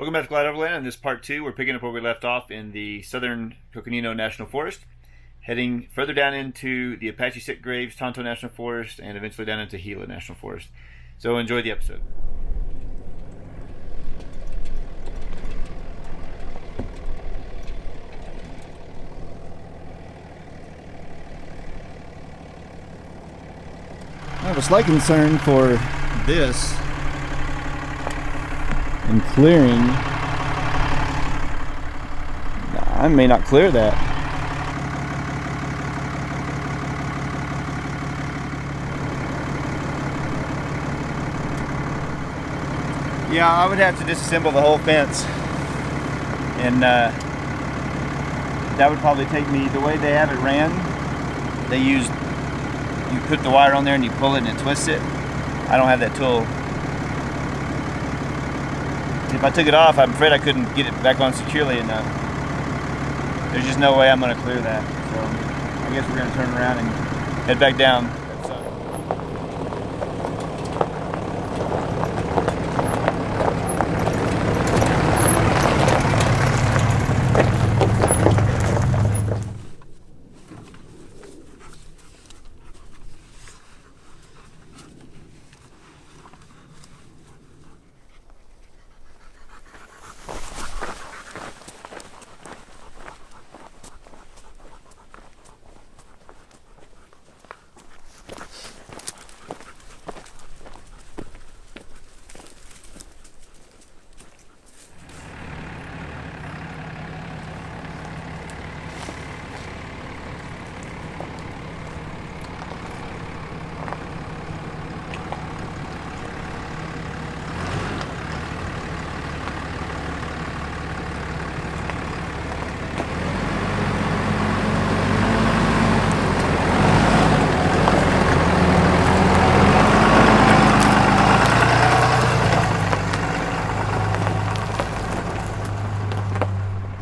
Welcome back to Glide Overland. In this part 2, we're picking up where we left off in the southern Coconino National Forest, heading further down into the Apache-Sitgreaves Tonto National Forest, and eventually down into Gila National Forest. So enjoy the episode. I have a slight concern for this and clearing. I may not clear that. Yeah, I would have to disassemble the whole fence, and that would probably take me, the way they have it ran, you put the wire on there and you pull it and it twists it. I don't have that tool. If I took it off, I'm afraid I couldn't get it back on securely enough. There's just no way I'm going to clear that. So I guess we're going to turn around and head back down.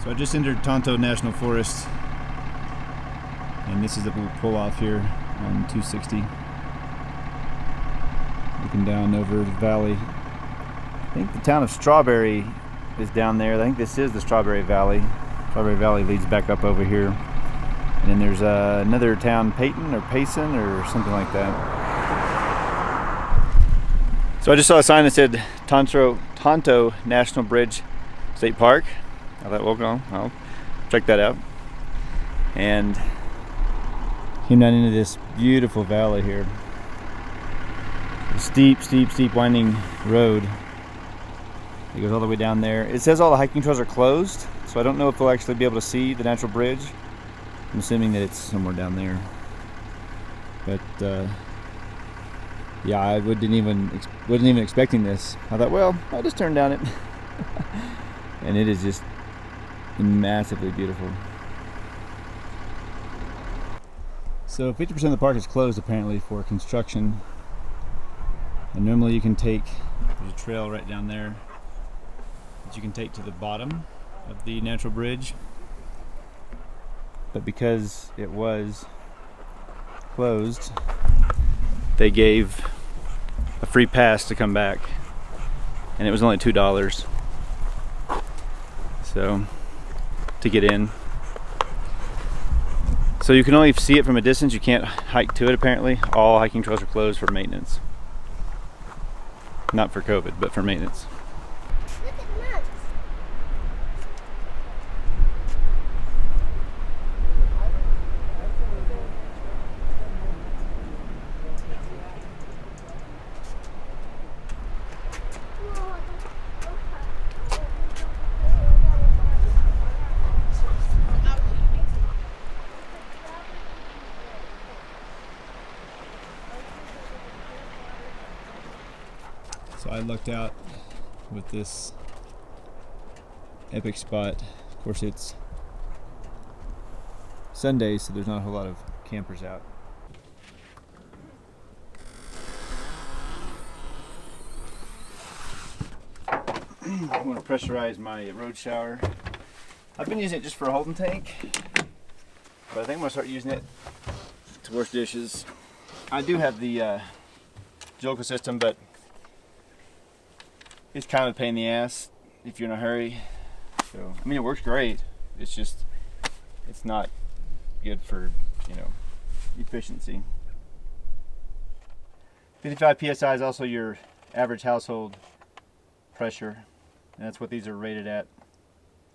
I just entered Tonto National Forest, and this is the pull off here on 260, looking down over the valley. I think the town of Strawberry is down there. I think this is the Strawberry Valley. Strawberry Valley leads back up over here, and then there's another town, Payton or Payson or something like that. So I just saw a sign that said Tonto National Bridge State Park. I thought, well, I'll check that out. And came down into this beautiful valley here. A steep winding road. It goes all the way down there. It says all the hiking trails are closed, so I don't know if they'll actually be able to see the natural bridge. I'm assuming that it's somewhere down there. But yeah, I wasn't even expecting this. I thought, well, I'll just turn down it. And it is just massively beautiful. So 50% of the park is closed apparently for construction, and normally you can take, there's a trail right down there that you can take to the bottom of the natural bridge, but because it was closed, they gave a free pass to come back, and it was only $2. So to get in. So you can only see it from a distance. You can't hike to it apparently. All hiking trails are closed for maintenance. Not for COVID, but for maintenance. Look at nuts. So I lucked out with this epic spot. Of course, it's Sunday, so there's not a whole lot of campers out. I'm going to pressurize my road shower. I've been using it just for a holding tank, but I think I'm going to start using it to wash dishes. I do have the Jolico system, but it's kind of a pain in the ass. if you're in a hurry. So I mean, it works great. It's just it's not good for, you know, efficiency. 55 psi is also your average household pressure, and that's what these are rated at.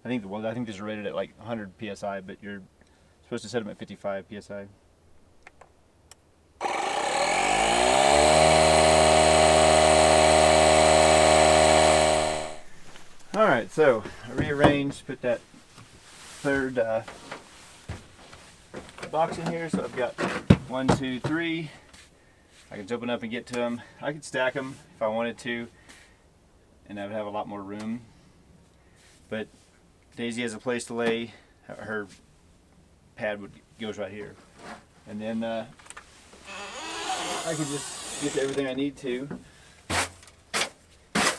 I think these are rated at like 100 psi, but you're supposed to set them at 55 psi. All right, so I rearranged, put that third box in here. So I've got 1, 2, 3. I can open up and get to them. I could stack them if I wanted to, and I would have a lot more room. But Daisy has a place to lay. Her pad goes right here, and then I could just get to everything I need to.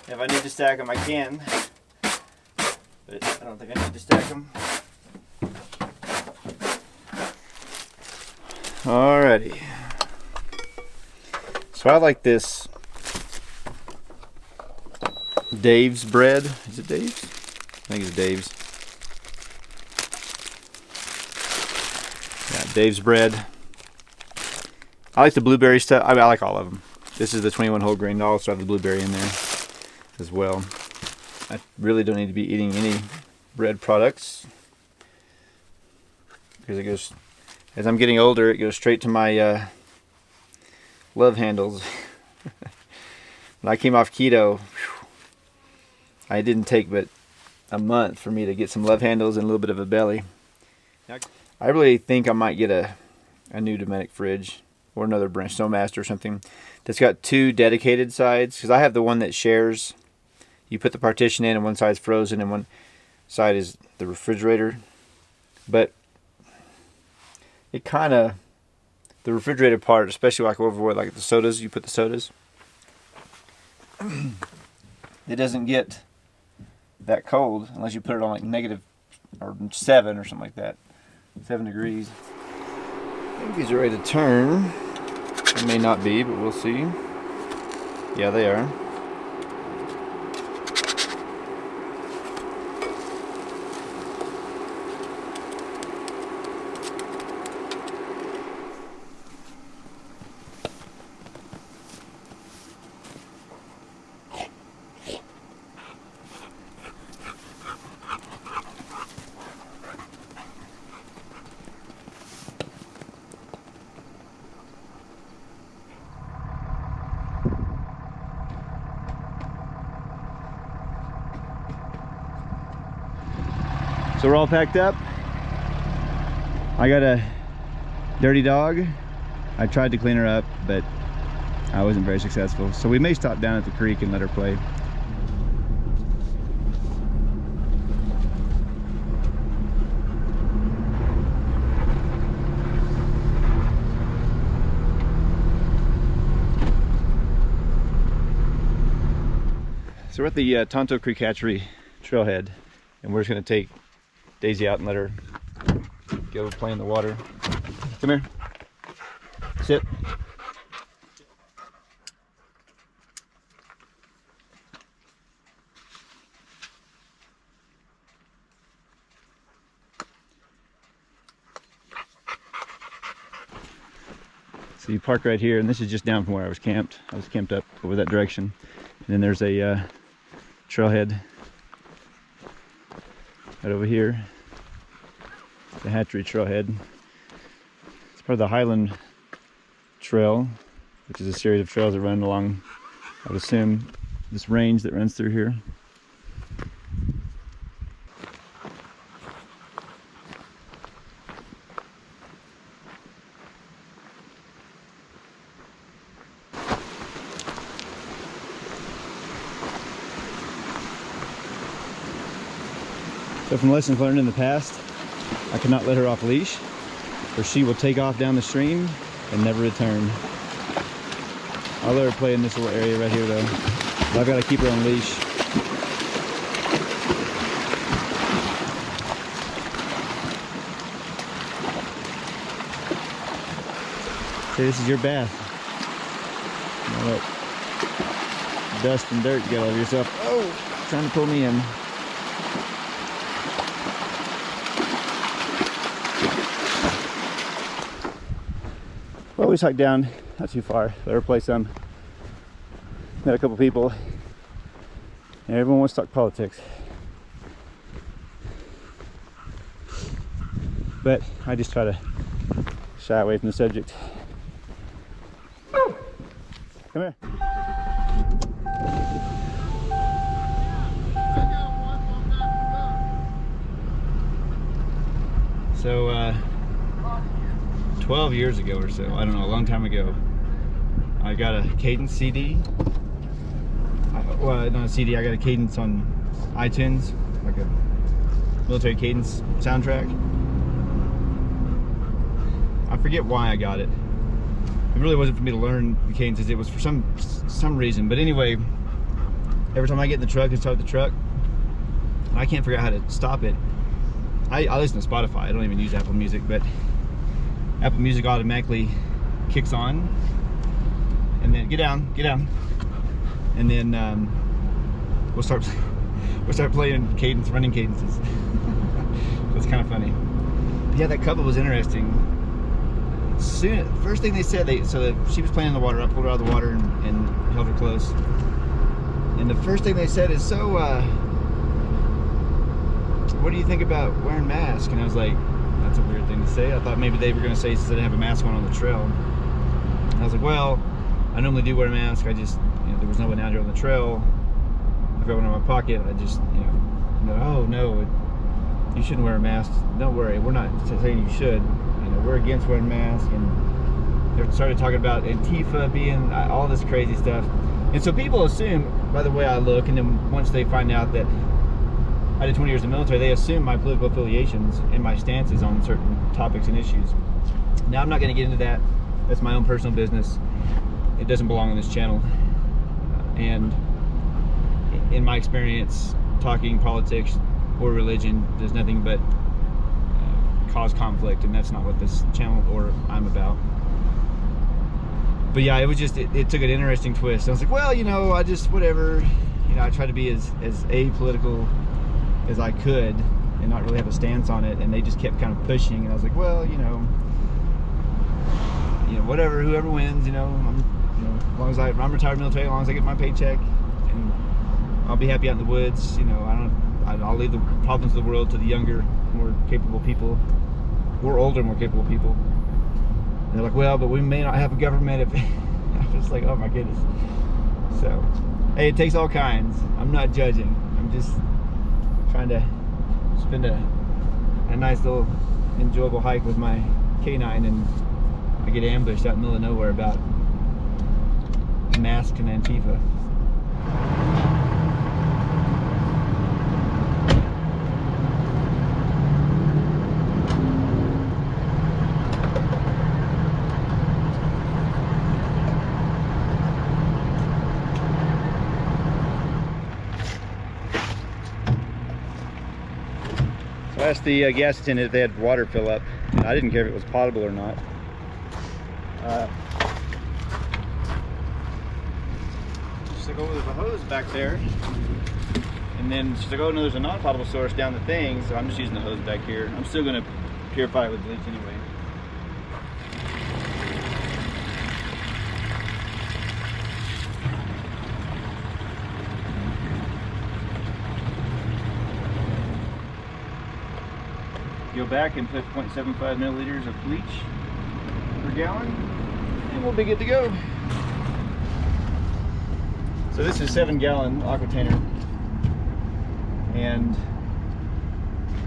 If I need to stack them, I can, but I don't think I need to stack them. Alrighty. So I like this Dave's bread. Is it Dave's? I think it's Dave's. Yeah, Dave's bread. I like the blueberry stuff. I like all of them. This is the 21 whole grain. I'll also have the blueberry in there as well. I really don't need to be eating any bread products because it goes, as I'm getting older, it goes straight to my love handles. When I came off keto, I didn't take but a month for me to get some love handles and a little bit of a belly. I really think I might get a new Dometic fridge or another brand, Snowmaster or something, that's got 2 dedicated sides, because I have the one that shares. You put the partition in and one side's frozen and one side is the refrigerator. But it kind of, the refrigerated part, especially like over where like the sodas, you put the sodas, it doesn't get that cold unless you put it on like negative or 7 or something like that. 7 degrees. I think these are ready to turn. They may not be, but we'll see. Yeah, they are. So we're all packed up. I got a dirty dog. I tried to clean her up, but I wasn't very successful. So we may stop down at the creek and let her play. So we're at the Tonto Creek hatchery trailhead, and we're just going to take Daisy out and let her go play in the water. Come here. Sit. So you park right here, and this is just down from where I was camped. I was camped up over that direction. And then there's a trailhead right over here. The hatchery trailhead. It's part of the Highland Trail, which is a series of trails that run along, I would assume, this range that runs through here. So from lessons learned in the past, I cannot let her off leash, or she will take off down the stream and never return. I'll let her play in this little area right here though, but I've got to keep her on leash. So this is your bath. All that dust and dirt you got all over yourself. Oh! trying to pull me in. Well, we just hiked down, not too far, there place some. Met a couple people, and everyone wants to talk politics. But I just try to shy away from the subject. Come here. So, 12 years ago or so, I don't know, a long time ago, I got a Cadence CD. Well, not a CD, I got a Cadence on iTunes, like a military Cadence soundtrack. I forget why I got it. It really wasn't for me to learn the cadences, it was for some reason. But anyway, every time I get in the truck and start the truck, I can't figure out how to stop it. I listen to Spotify, I don't even use Apple Music, but Apple Music automatically kicks on, and then get down, and then we'll start playing cadence, running cadences. That's kind of funny. But yeah, that couple was interesting. First thing they said, she was playing in the water. I pulled her out of the water and held her close. And the first thing they said is, so what do you think about wearing masks? And I was like, that's a weird thing to say. I thought maybe they were going to say since I didn't have a mask on the trail. And I was like, well, I normally do wear a mask. I just, there was no one out here on the trail. I've got one in my pocket. I just, oh no, you shouldn't wear a mask. Don't worry, we're not saying you should. We're against wearing masks. And they started talking about Antifa being all this crazy stuff. And so people assume by the way I look, and then once they find out that I did 20 years in the military, they assume my political affiliations and my stances on certain topics and issues. Now, I'm not going to get into that. That's my own personal business. It doesn't belong on this channel. And in my experience, talking politics or religion does nothing but cause conflict, and that's not what this channel or I'm about. But yeah, it was just, it took an interesting twist. I was like, well, I just, whatever. I tried to be as apolitical as I could and not really have a stance on it, and they just kept kind of pushing, and I was like, well, whatever, whoever wins, as long as I'm retired military, as long as I get my paycheck, and I'll be happy out in the woods. I'll leave the problems of the world to the younger, more capable people, or older, more capable people. And they're like, well, but we may not have a government if I was like, oh my goodness. So hey, it takes all kinds. I'm not judging, I'm just trying to spend a nice little enjoyable hike with my canine, and I get ambushed out in the middle of nowhere about masks and Antifa. I asked the gas attendant if they had water fill up. I didn't care if it was potable or not. She's like, oh, there's a hose back there. And then she's like, oh no, there's a non-potable source down the thing, so I'm just using the hose back here. I'm still going to purify it with bleach anyway. Go back and put 0.75 milliliters of bleach per gallon, and we'll be good to go. So this is a 7-gallon aqua container, and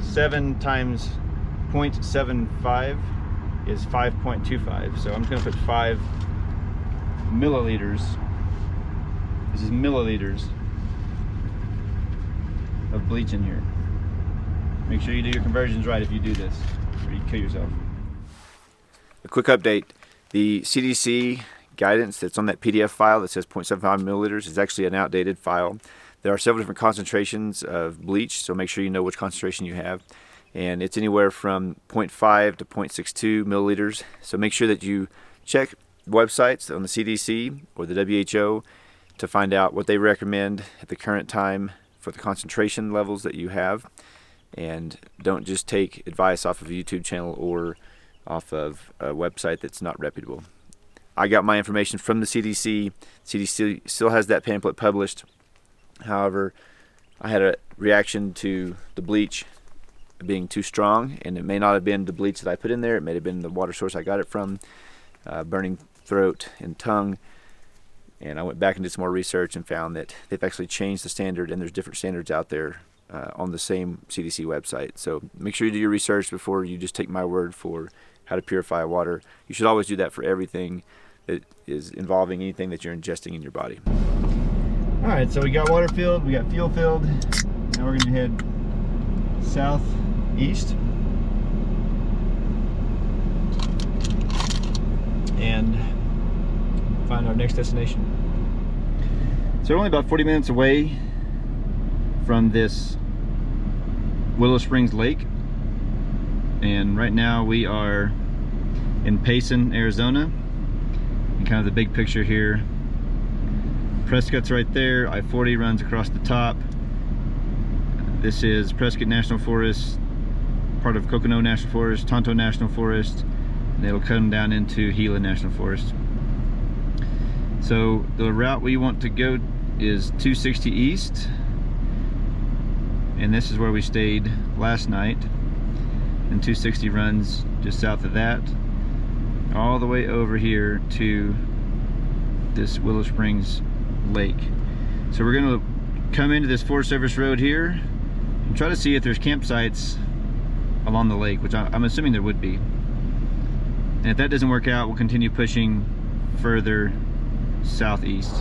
7 times 0.75 is 5.25. So I'm just going to put 5 milliliters. This is milliliters of bleach in here. Make sure you do your conversions right if you do this, or you kill yourself. A quick update. The CDC guidance that's on that PDF file that says 0.75 milliliters is actually an outdated file. There are several different concentrations of bleach, so make sure you know which concentration you have. And it's anywhere from 0.5 to 0.62 milliliters. So make sure that you check websites on the CDC or the WHO to find out what they recommend at the current time for the concentration levels that you have, and don't just take advice off of a YouTube channel or off of a website that's not reputable. I got my information from the CDC. CDC still has that pamphlet published. However, I had a reaction to the bleach being too strong, and it may not have been the bleach that I put in there. It may have been the water source I got it from, burning throat and tongue. And I went back and did some more research and found that they've actually changed the standard, and there's different standards out there on the same CDC website. So make sure you do your research before you just take my word for how to purify water. You should always do that for everything that is involving anything that you're ingesting in your body. All right, so we got water filled, we got fuel filled. Now we're gonna head southeast and find our next destination. So we're only about 40 minutes away from this Willow Springs Lake, and right now we are in Payson, Arizona. And kind of the big picture here, Prescott's right there, I-40 runs across the top. This is Prescott National Forest, part of Coconino National Forest, Tonto National Forest, and it'll come down into Gila National Forest. So the route we want to go is 260 east, and this is where we stayed last night, and 260 runs just south of that all the way over here to this Willow Springs Lake. So we're going to come into this Forest Service road here and try to see if there's campsites along the lake, which I'm assuming there would be. And if that doesn't work out, we'll continue pushing further southeast.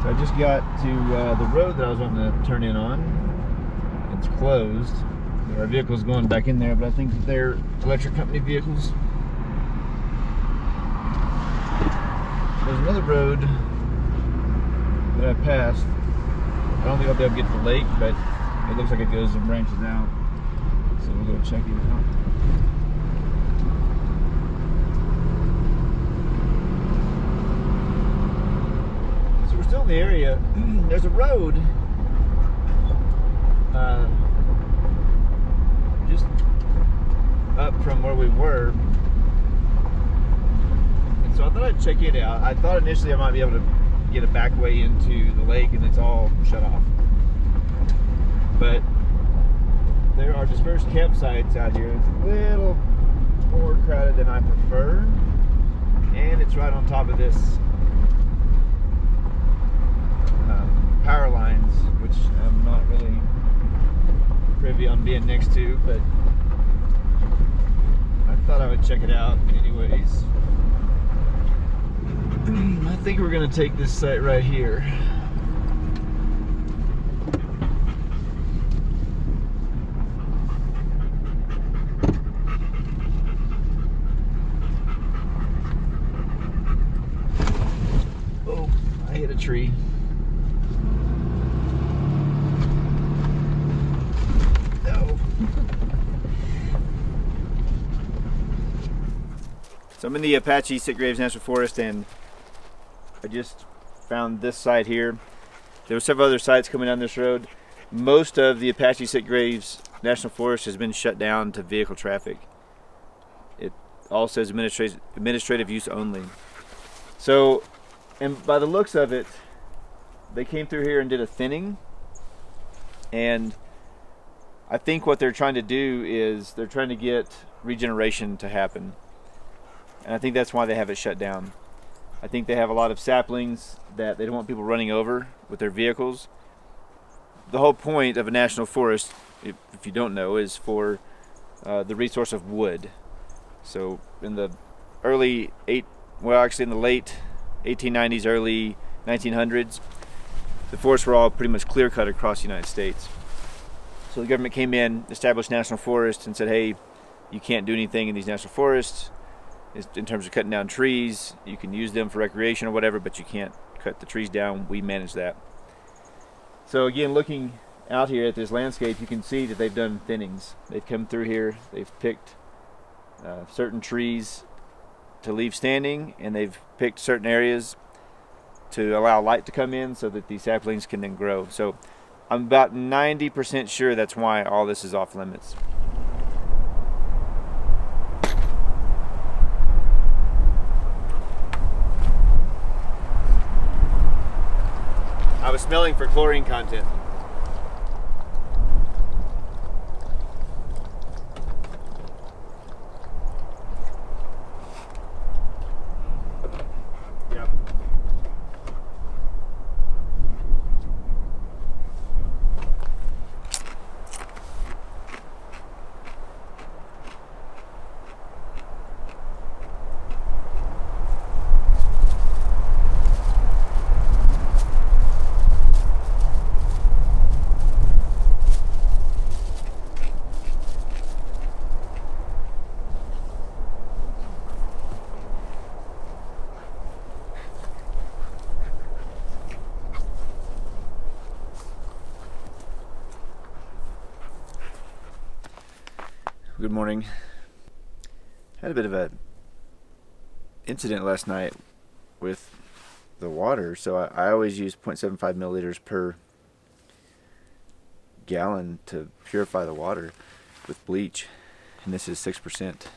So I just got to the road that I was wanting to turn in on. It's closed. There are vehicles going back in there, but I think that they're electric company vehicles. There's another road that I passed. I don't think I'll be able to get to the lake, but it looks like it goes and branches out. So we'll go check it out. So we're still in the area. There's a road just up from where we were. And so I thought I'd check it out. I thought initially I might be able to get a back way into the lake and it's all shut off. But there are dispersed campsites out here. It's a little more crowded than I prefer. And it's right on top of this power lines, which I'm not really privy on being next to, but I thought I would check it out anyways. I think we're going to take this site right here. Oh, I hit a tree. No. So I'm in the Apache-Sitgreaves National Forest, and I just found this site here. There were several other sites coming down this road. Most of the Apache-Sitgreaves National Forest has been shut down to vehicle traffic. It all says administrative use only. So, and by the looks of it, they came through here and did a thinning. And I think what they're trying to do is they're trying to get regeneration to happen. And I think that's why they have it shut down. I think they have a lot of saplings that they don't want people running over with their vehicles. The whole point of a national forest, if you don't know, is for the resource of wood. So in the in the late 1890s, early 1900s, the forests were all pretty much clear-cut across the United States. So the government came in, established national forests, and said, hey, you can't do anything in these national forests in terms of cutting down trees. You can use them for recreation or whatever, but you can't cut the trees down. We manage that. So again, looking out here at this landscape, you can see that they've done thinnings. They've come through here, they've picked certain trees to leave standing, and they've picked certain areas to allow light to come in so that these saplings can then grow. So I'm about 90% sure that's why all this is off limits. I was smelling for chlorine content. Good morning. Had a bit of a incident last night with the water. So I always use 0.75 milliliters per gallon to purify the water with bleach, and this is 6%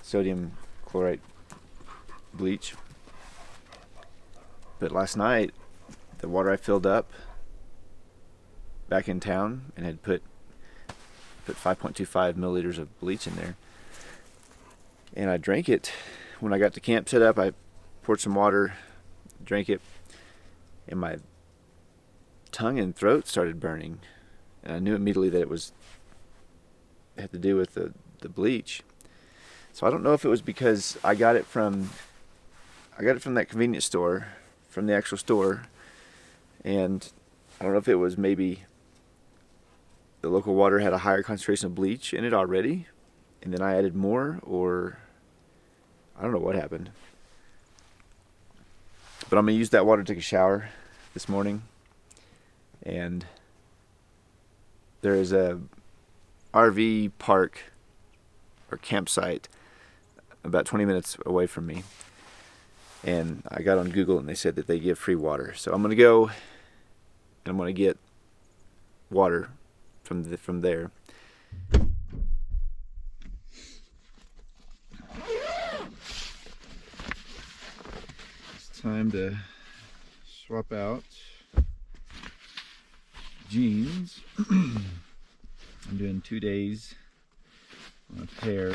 sodium chloride bleach. But last night, the water I filled up back in town and had put 5.25 milliliters of bleach in there, and I drank it. When I got to camp set up, I poured some water, drank it, and my tongue and throat started burning, and I knew immediately that it had to do with the bleach. So I don't know if it was because I got it from that convenience store, from the actual store, and I don't know if it was maybe the local water had a higher concentration of bleach in it already, and then I added more, or I don't know what happened. But I'm going to use that water to take a shower this morning. And there is a RV park or campsite about 20 minutes away from me. And I got on Google and they said that they give free water. So I'm going to go and I'm going to get water from there. It's time to swap out jeans. I'm doing 2 days on a pair.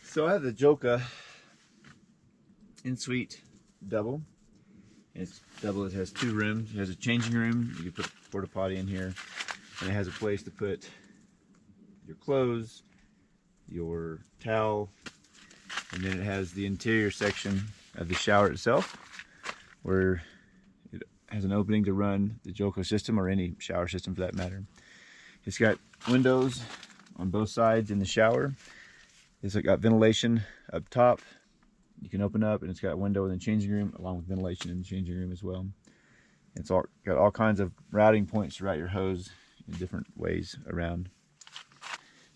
So I have the Joka in-suite double. It's double. It has 2 rooms. It has a changing room. You can put porta potty in here, and it has a place to put your clothes, your towel, and then it has the interior section of the shower itself, where it has an opening to run the Joka system or any shower system for that matter. It's got windows on both sides in the shower. It's got ventilation up top. You can open up, and it's got a window in the changing room along with ventilation in the changing room as well. It's got all kinds of routing points to route your hose in different ways around.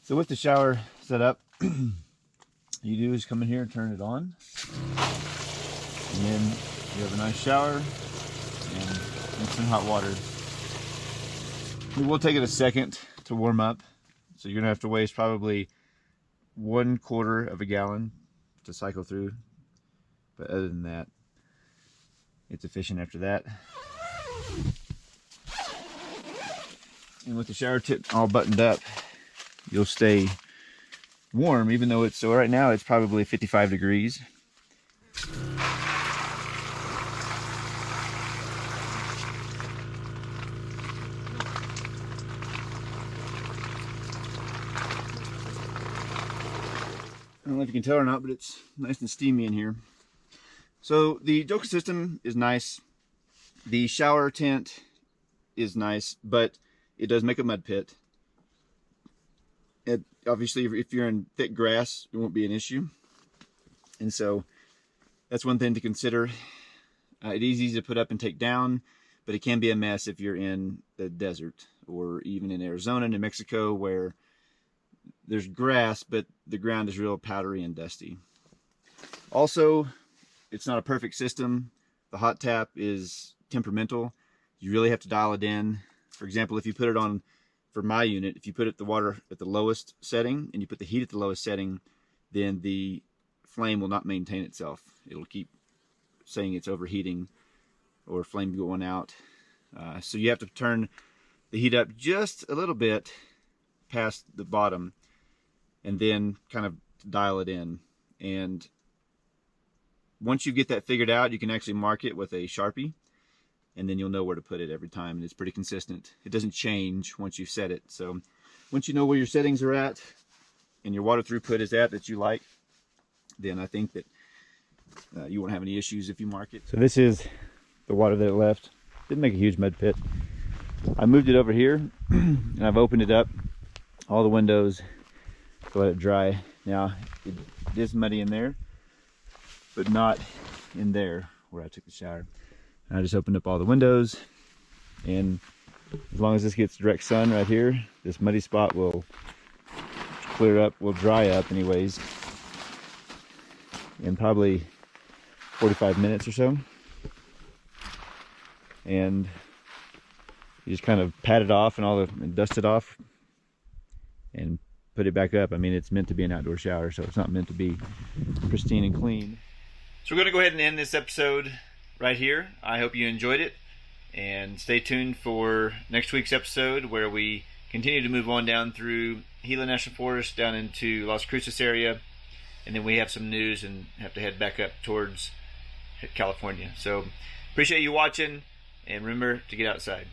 So with the shower set up, you do is come in here and turn it on, and then you have a nice shower and instant hot water. It will take it a second to warm up, so you're gonna have to waste probably 1/4 of a gallon to cycle through, but other than that, it's efficient after that. And with the shower tip all buttoned up, you'll stay warm, even though it's, so right now it's probably 55 degrees. I don't know if you can tell or not, but it's nice and steamy in here. So the Joka system is nice. The shower tent is nice, but it does make a mud pit. Obviously, if you're in thick grass, it won't be an issue. And so that's one thing to consider. It is easy to put up and take down, but it can be a mess if you're in the desert, or even in Arizona, New Mexico, where there's grass, but the ground is real powdery and dusty. Also, it's not a perfect system. The hot tap is temperamental. You really have to dial it in. For example, if you put it on, for my unit, if you put the water at the lowest setting and you put the heat at the lowest setting, then the flame will not maintain itself. It'll keep saying it's overheating or flame going out. So you have to turn the heat up just a little bit past the bottom and then kind of dial it in. And once you get that figured out, you can actually mark it with a Sharpie, and then you'll know where to put it every time, and it's pretty consistent. It doesn't change once you set it. So once you know where your settings are at and your water throughput is at that you like, then I think that you won't have any issues if you mark it. So this is the water that it left. Didn't make a huge mud pit. I moved it over here and I've opened it up, all the windows, to let it dry. Now it is muddy in there, but not in there where I took the shower. And I just opened up all the windows, and as long as this gets direct sun right here, this muddy spot will clear up, will dry up anyways, in probably 45 minutes or so. And you just kind of pat it off and dust it off and put it back up. I mean, it's meant to be an outdoor shower, so it's not meant to be pristine and clean. So we're going to go ahead and end this episode right here. I hope you enjoyed it, and stay tuned for next week's episode, where we continue to move on down through Gila National Forest down into Las Cruces area, and then we have some news and have to head back up towards California. So appreciate you watching, and remember to get outside.